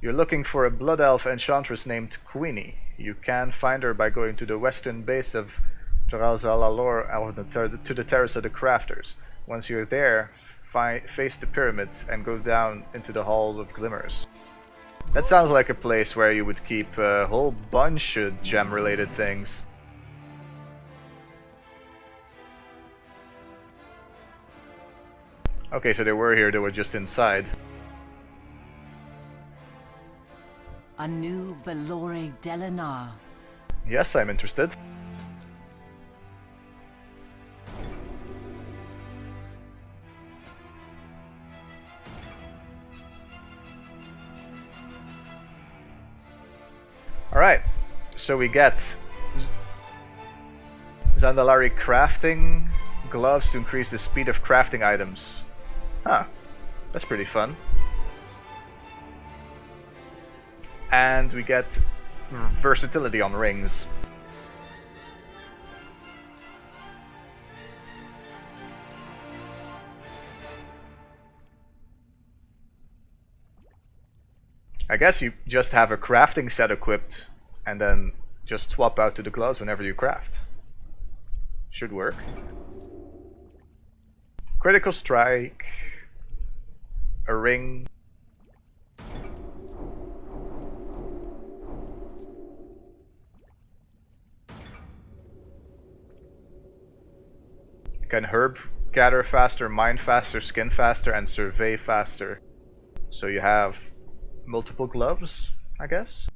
You're looking for a blood elf enchantress named Queenie. You can find her by going to the western base of Drazhalalor to the Terrace of the Crafters. Once you're there, face the pyramids and go down into the Hall of Glimmers. That sounds like a place where you would keep a whole bunch of gem-related things. Okay, so they were here, they were just inside. A new Belore Delinar. Yes, I'm interested. Alright, so we get Zandalari crafting gloves to increase the speed of crafting items. Huh, that's pretty fun. And we get versatility on rings. I guess you just have a crafting set equipped and then just swap out to the gloves whenever you craft. Should work. Critical strike, a ring. Can herb gather faster, mine faster, skin faster, and survey faster. So you have multiple gloves, I guess.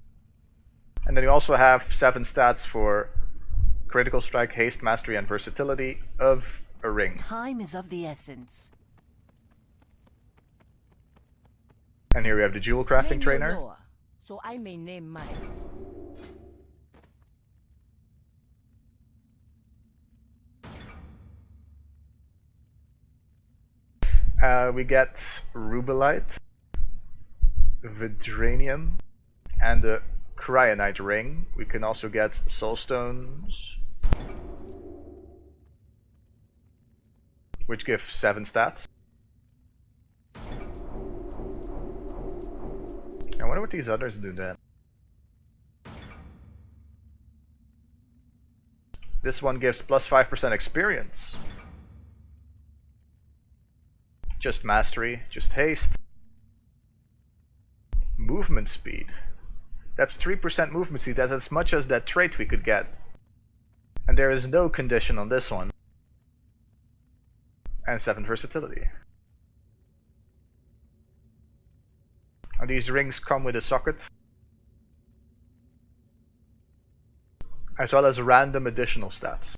And then you also have 7 stats for critical strike, haste, mastery, and versatility of a ring. Time is of the essence. And here we have the jewel crafting trainer. Loa, so I may name mine. We get rubelite, vidranium, and the cryonite ring. We can also get soulstones, which give 7 stats. I wonder what these others do then. This one gives plus 5% experience. Just mastery, just haste. Movement speed. That's 3% movement speed. That's as much as that trait we could get. And there is no condition on this one. And 7 versatility. And these rings come with a socket, as well as random additional stats.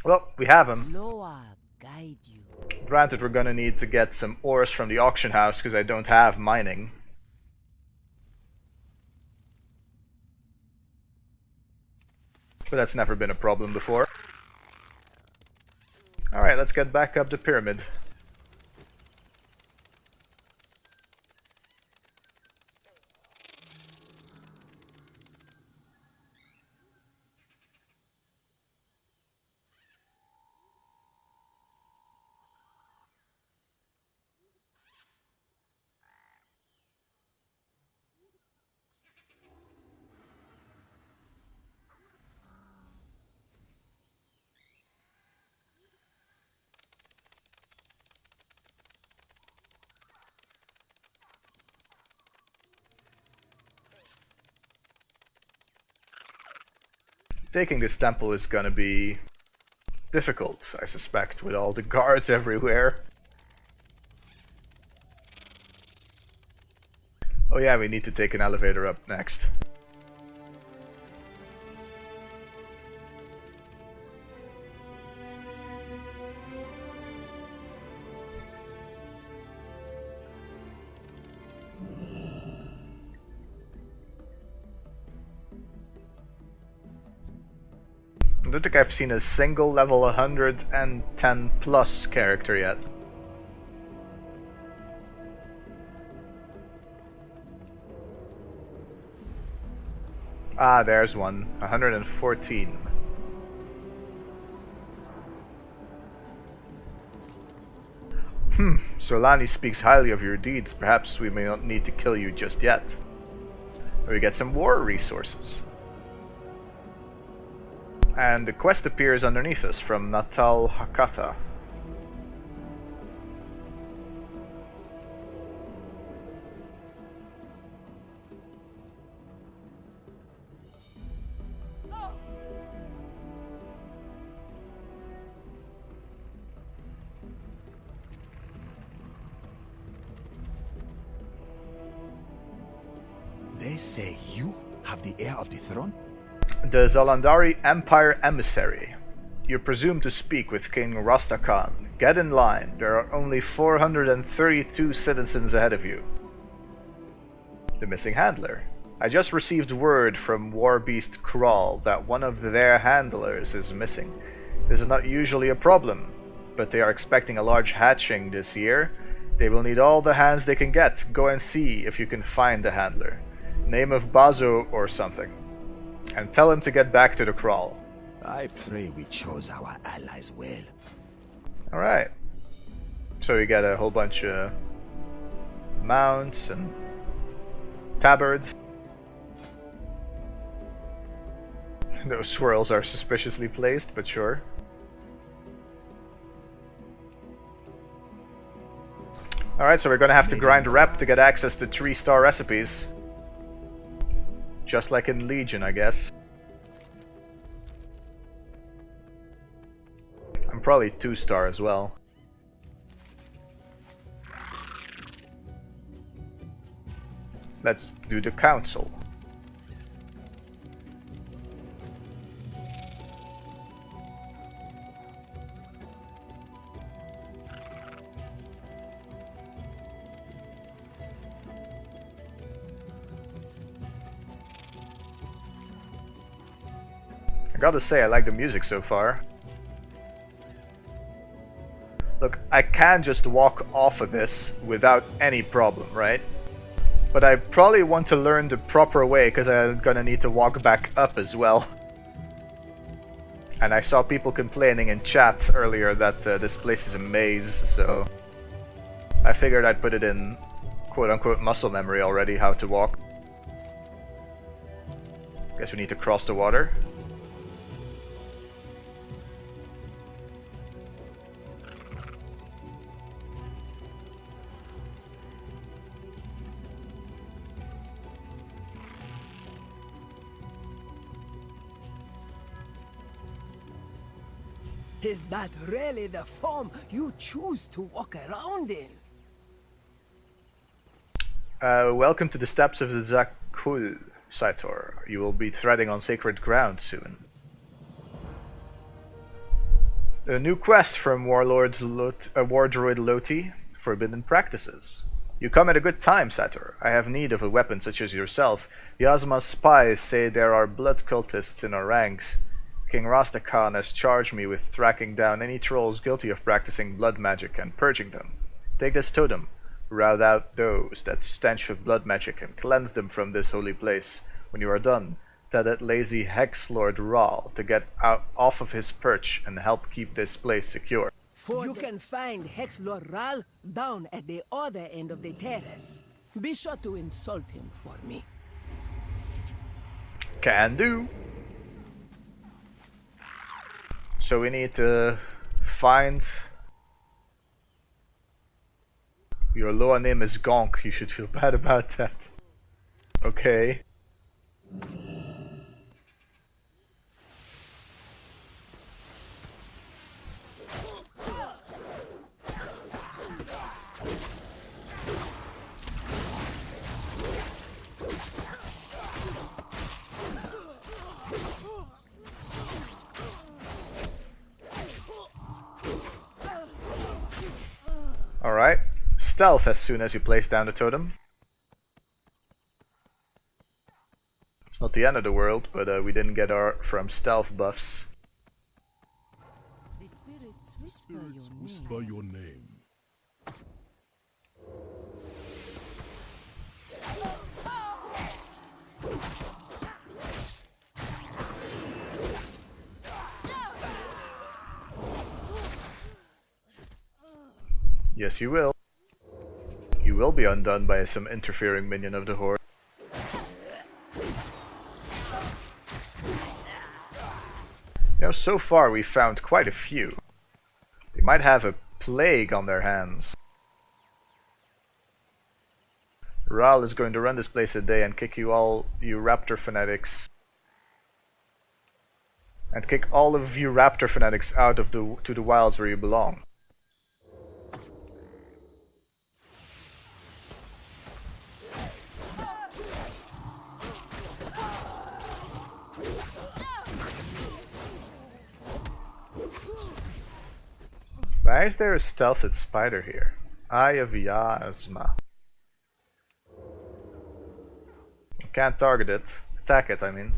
Well, we have them. Loa guide you. Granted, we're gonna need to get some ores from the auction house because I don't have mining. But that's never been a problem before. Alright, let's get back up the pyramid. Taking this temple is gonna be difficult, I suspect, with all the guards everywhere. Oh yeah, we need to take an elevator up next. I don't think I've seen a single level 110 plus character yet. Ah, there's one. 114. Solani speaks highly of your deeds. Perhaps we may not need to kill you just yet. Or we get some war resources. And the quest appears underneath us from Natal Hakata. They say you have the heir of the throne? The Zalandari Empire Emissary. You presume to speak with King Rastakhan. Get in line. There are only 432 citizens ahead of you. The missing handler. I just received word from Warbeast Kral that one of their handlers is missing. This is not usually a problem, but they are expecting a large hatching this year. They will need all the hands they can get. Go and see if you can find the handler. Name of Bazo or something. And tell him to get back to the Kral. I pray we chose our allies well. Alright. So you get a whole bunch of mounts and tabards. Those swirls are suspiciously placed, but sure. Alright, so we're gonna have to grind rep to get access to 3-star recipes. Just like in Legion, I guess. I'm probably 2-star as well. Let's do the council. I gotta say, I like the music so far. Look, I can just walk off of this without any problem, right? But I probably want to learn the proper way, because I'm gonna need to walk back up as well. And I saw people complaining in chat earlier that this place is a maze, so I figured I'd put it in quote-unquote muscle memory already, how to walk. Guess we need to cross the water. Is that really the form you choose to walk around in? Welcome to the steps of the Zakul, Saitor. You will be treading on sacred ground soon. A new quest from War Druid Loti, Forbidden Practices. You come at a good time, Saitor. I have need of a weapon such as yourself. Yasma's spies say there are blood cultists in our ranks. King Rastakhan has charged me with tracking down any trolls guilty of practicing blood magic and purging them. Take this totem, rout out those that stench of blood magic and cleanse them from this holy place. When you are done, tell that lazy Hex Lord Raal to get out off of his perch and help keep this place secure. You can find Hex Lord Raal down at the other end of the terrace. Be sure to insult him for me. Can do. So we need to find... Your Loa name is Gonk, you should feel bad about that. Okay. Alright. Stealth as soon as you place down the totem. It's not the end of the world, but we didn't get our from stealth buffs. The spirits Whisper your name. Yes, you will. will be undone by some interfering minion of the Horde. You know, so far we've found quite a few. They might have a plague on their hands. Raal is going to run this place a day and kick you all, you Raptor fanatics. And kick all of you Raptor fanatics out of to the wilds where you belong. Why is there a stealthed spider here? Eye of Yasma. Can't target it. Attack it, I mean.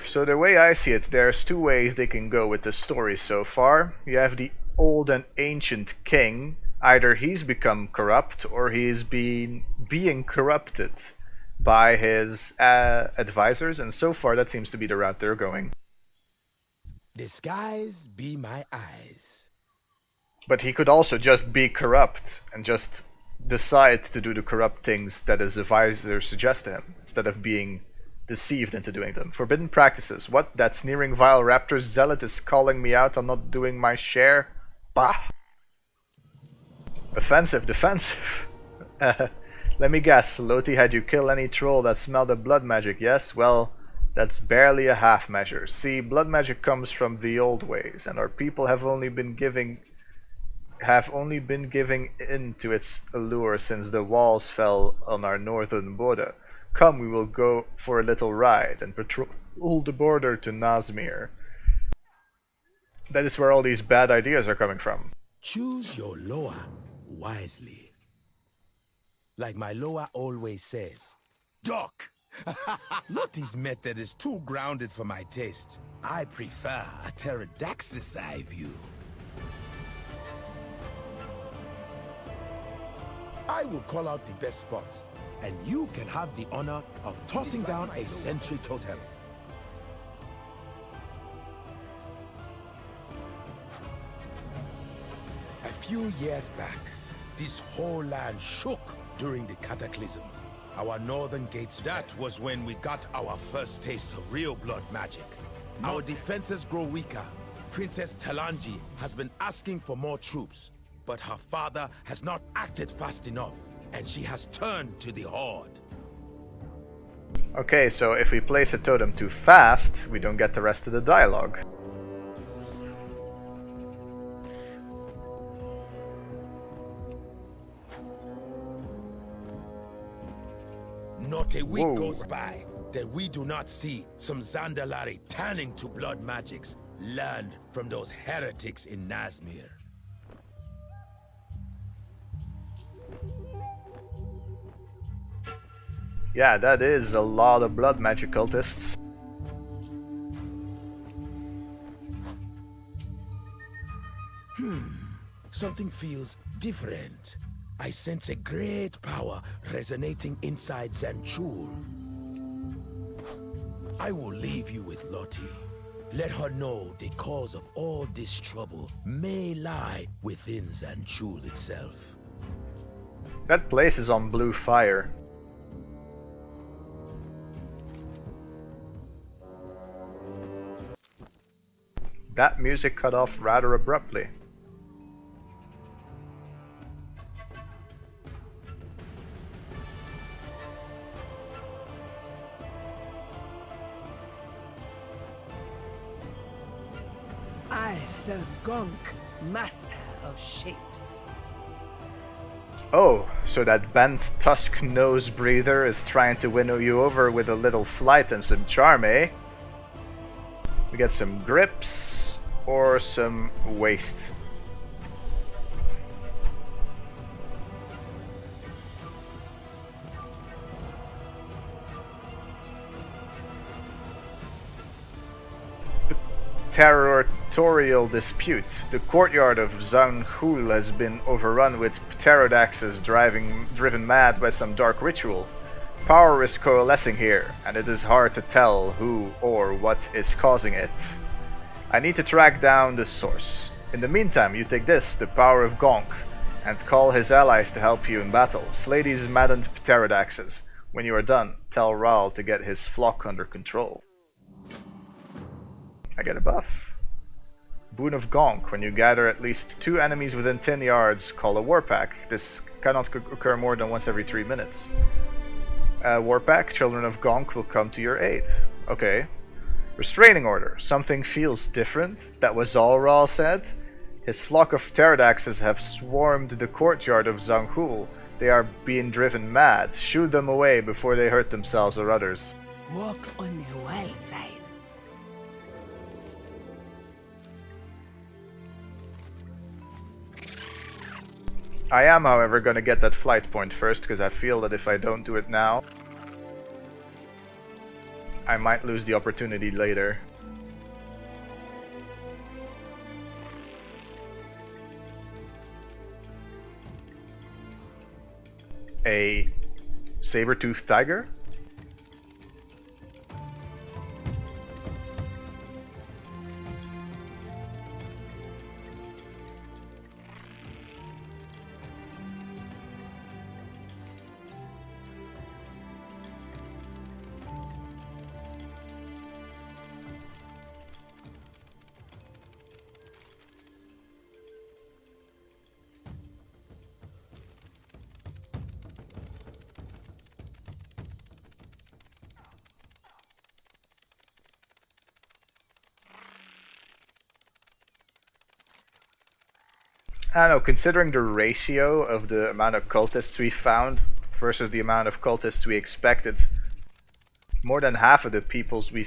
So the way I see it, there's two ways they can go with the story so far. You have the old and ancient king. Either he's become corrupt or he's being corrupted by his advisors, and so far that seems to be the route they're going. The skies be my eyes. But he could also just be corrupt and just decide to do the corrupt things that his advisors suggest to him, instead of being deceived into doing them. Forbidden practices. What? That sneering vile raptor zealot is calling me out on not doing my share? Bah! Offensive, defensive. Let me guess, Loti had you kill any troll that smelled of blood magic, yes? Well, that's barely a half measure. See, blood magic comes from the old ways, and our people have only been giving in to its allure since the walls fell on our northern border. Come, we will go for a little ride and patrol the border to Nazmir. That is where all these bad ideas are coming from. Choose your Loa wisely. Like my Loa always says, Doc! Loti's method is too grounded for my taste. I prefer a pterodactyl eye view. I will call out the best spots, and you can have the honor of tossing down a sentry totem. A few years back, this whole land shook during the cataclysm. Our northern gates... That was when we got our first taste of real blood magic. Our defenses grow weaker. Princess Talanji has been asking for more troops, but her father has not acted fast enough, and she has turned to the Horde. Okay, so if we place a totem too fast, we don't get the rest of the dialogue. Not a week goes by that we do not see some Zandalari turning to blood magics learned from those heretics in Nazmir. Yeah, that is a lot of blood magic cultists. Something feels different. I sense a great power resonating inside Zanchul. I will leave you with Loti. Let her know the cause of all this trouble may lie within Zanchul itself. That place is on blue fire. That music cut off rather abruptly. I serve Gonk, master of shapes. Oh, so that bent tusk nose breather is trying to winnow you over with a little flight and some charm, eh? We get some grips or some waste. Territorial dispute. The courtyard of Zanghul has been overrun with pterodaxes driven mad by some dark ritual. Power is coalescing here, and it is hard to tell who or what is causing it. I need to track down the source. In the meantime, you take this, the power of Gonk, and call his allies to help you in battle. Slay these maddened pterodaxes. When you are done, tell Raal to get his flock under control. I get a buff. Boon of Gonk. When you gather at least 2 enemies within 10 yards, call a Warpack. This cannot occur more than once every 3 minutes. Warpack, Children of Gonk will come to your aid. Okay. Restraining Order. Something feels different. That was all Raal said. His flock of pterodaxes have swarmed the courtyard of Zanghul. They are being driven mad. Shoot them away before they hurt themselves or others. Walk on the wild side. I am, however, gonna get that flight point first, because I feel that if I don't do it now, I might lose the opportunity later. A saber-toothed tiger? I don't know, considering the ratio of the amount of cultists we found versus the amount of cultists we expected, more than half of the peoples we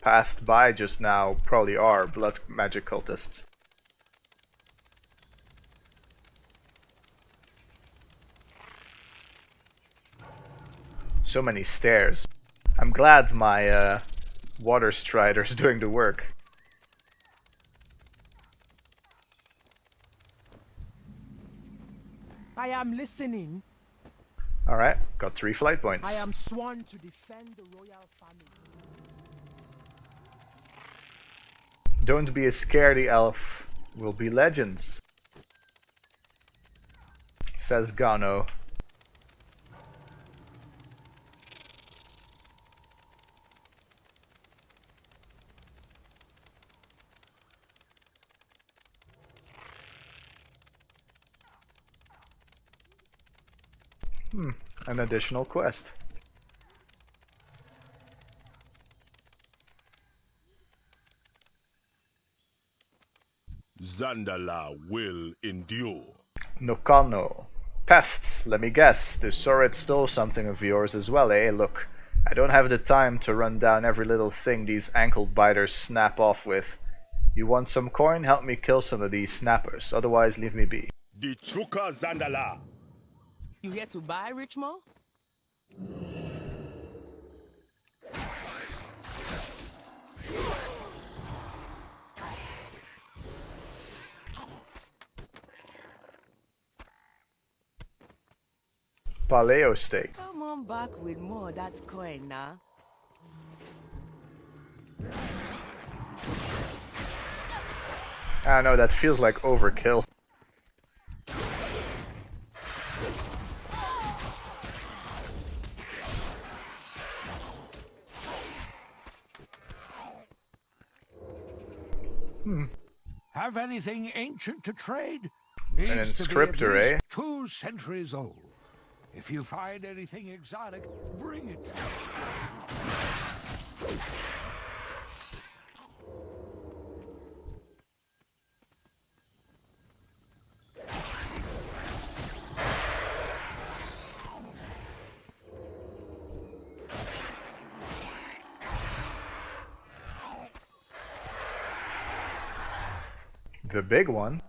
passed by just now probably are blood magic cultists. So many stairs. I'm glad my water strider's doing the work. I am listening. Alright, got 3 flight points. I am sworn to defend the royal family. Don't be a scaredy elf. We'll be legends. Says Gano. An additional quest. Zandala will endure. Nokano. Pests, let me guess. The Sorit stole something of yours as well, eh? Look, I don't have the time to run down every little thing these ankle biters snap off with. You want some coin? Help me kill some of these snappers, otherwise leave me be. The Chuka Zandala. You here to buy, Richmond? Paleo steak. Come on back with more. That's coin now. I know, that feels like overkill. Have anything ancient to trade? An Needs to be at inscriptor, eh? least 2 centuries old. If you find anything exotic, bring it down. The big one.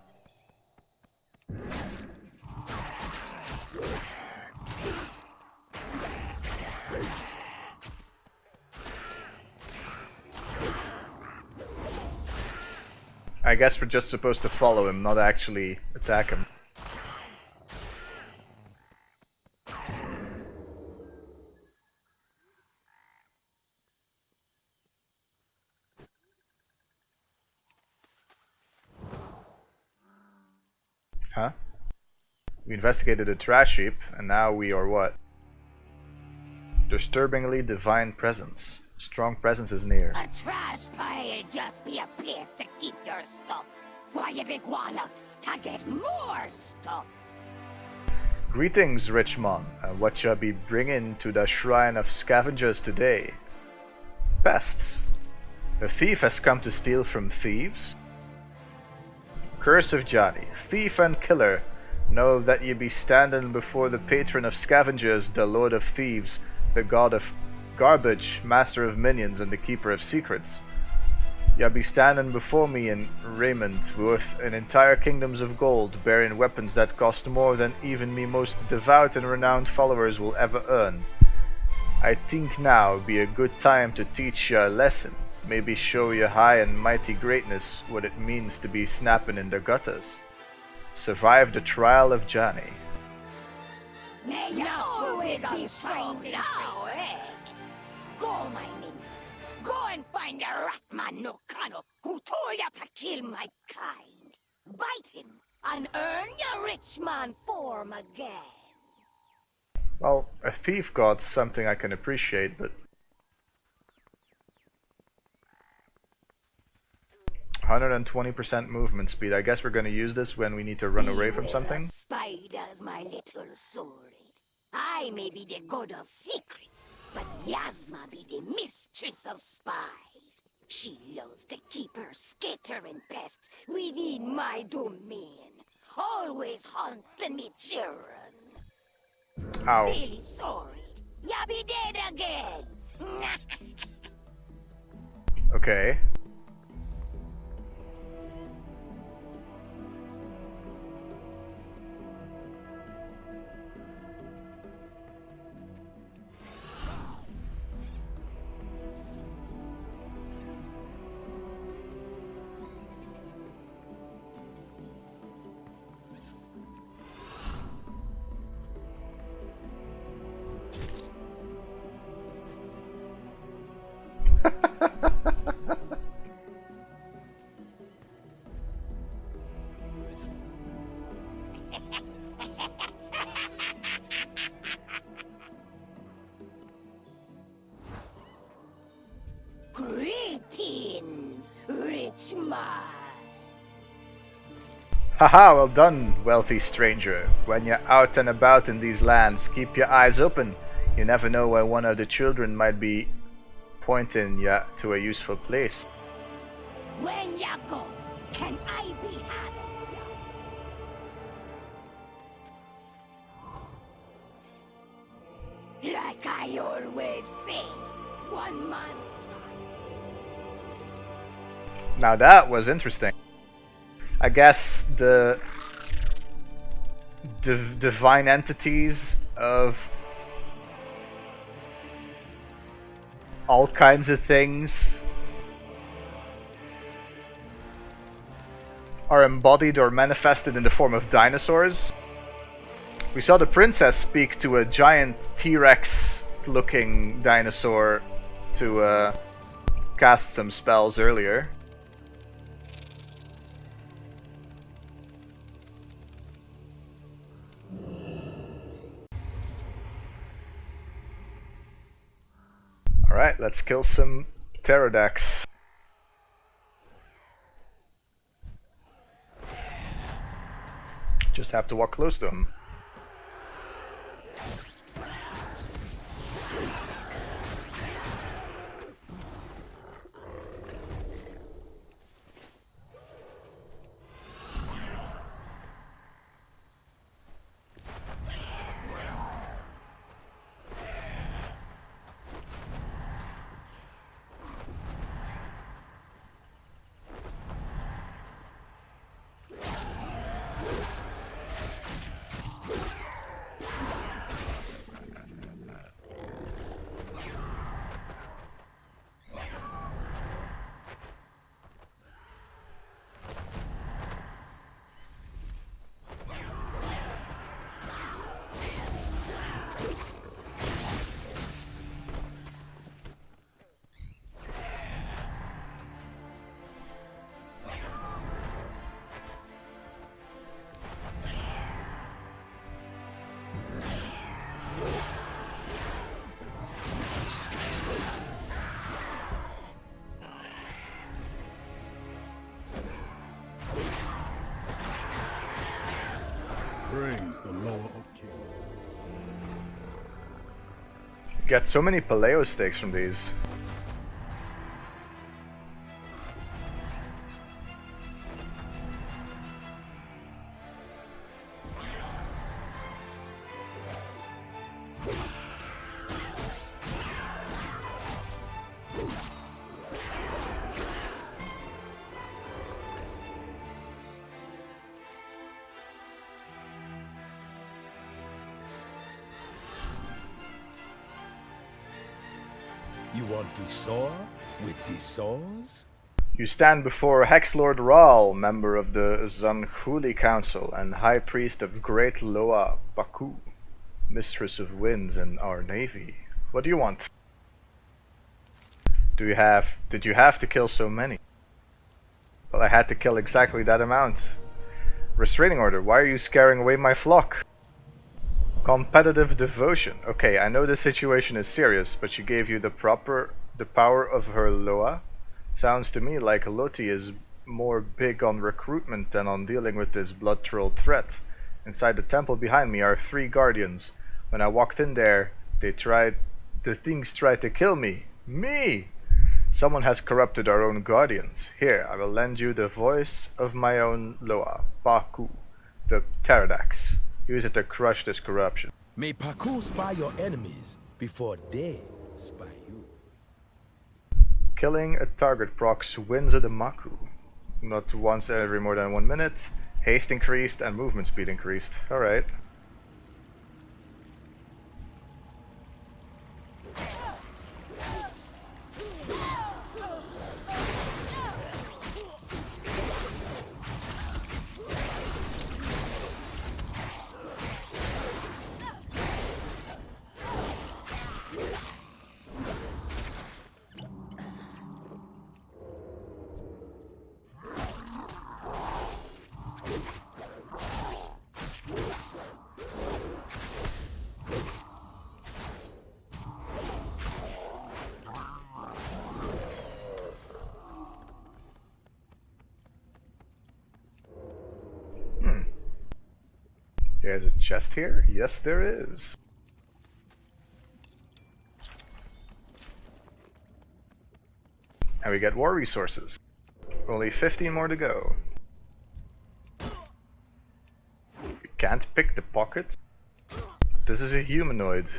I guess we're just supposed to follow him, not actually attack him. Huh? We investigated a trash heap, and now we are what? Disturbingly divine presence. Strong presence is near. A trash pile just be a place to keep your stuff. Why you big wallop to get more stuff? Greetings, Richmond, and what shall be bringing to the shrine of scavengers today? Pests. A thief has come to steal from thieves. Curse of Johnny, thief and killer, know that ye be standing before the patron of scavengers, the lord of thieves, the god of garbage, master of minions, and the keeper of secrets. Ye be standing before me in raiment worth an entire kingdoms of gold, bearing weapons that cost more than even me most devout and renowned followers will ever earn. I think now be a good time to teach ye a lesson, maybe show ye high and mighty greatness what it means to be snapping in the gutters. Survive the trial of Johnny. May you always be strong now, eh? Go, my minion. Go and find the Ratman Nokano who told you to kill my kind. Bite him and earn your rich man form again. Well, a thief god's something I can appreciate, but 120% movement speed. I guess we're gonna use this when we need to run away from something. Spiders, my little sword. I may be the god of secrets, but Yasma be the mistress of spies. She loves to keep her skittering pests within my domain, always haunting me children. Ow. Silly sword, ya be dead again. Okay. Greetings, rich man. Haha, well done, wealthy stranger. When you're out and about in these lands, keep your eyes open. You never know where one of the children might be pointing you to a useful place. When you go, can I be having you? Like I always say, 1 month's time. Now that was interesting. I guess the divine entities of all kinds of things are embodied or manifested in the form of dinosaurs. We saw the princess speak to a giant T-Rex looking dinosaur to cast some spells earlier. Alright, let's kill some pterodactyls. Just have to walk close to him. Get so many paleo stakes from these. You want to soar with the saws? You stand before Hexlord Raal, member of the Zankhuli Council and High Priest of Great Loa Baku, Mistress of Winds in our Navy. What do you want? Did you have to kill so many? Well, I had to kill exactly that amount. Restraining order, why are you scaring away my flock? Competitive devotion. Okay, I know the situation is serious, but she gave you the power of her Loa. Sounds to me like Loti is more big on recruitment than on dealing with this blood troll threat. Inside the temple behind me are 3 guardians. When I walked in there, the things tried to kill me. Me! Someone has corrupted our own guardians. Here, I will lend you the voice of my own Loa, Baku, the Pterodax. Use it to crush this corruption. May Paku spy your enemies before they spy you. Killing a target procs wins a Demaku. Not once every more than 1 minute. Haste increased and movement speed increased. Alright. There's a chest here? Yes, there is. And we get war resources. Only 15 more to go. We can't pick the pockets. This is a humanoid.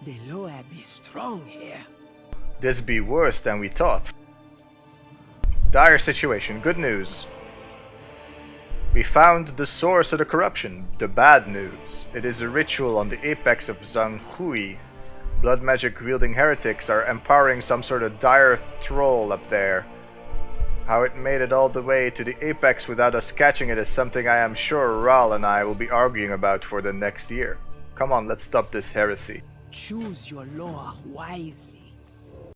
The Loa be strong here. This be worse than we thought. Dire situation. Good news. We found the source of the corruption. The bad news. It is a ritual on the apex of Zanghui. Blood magic wielding heretics are empowering some sort of dire troll up there. How it made it all the way to the apex without us catching it is something I am sure Raal and I will be arguing about for the next year. Come on, let's stop this heresy. Choose your Loa wisely.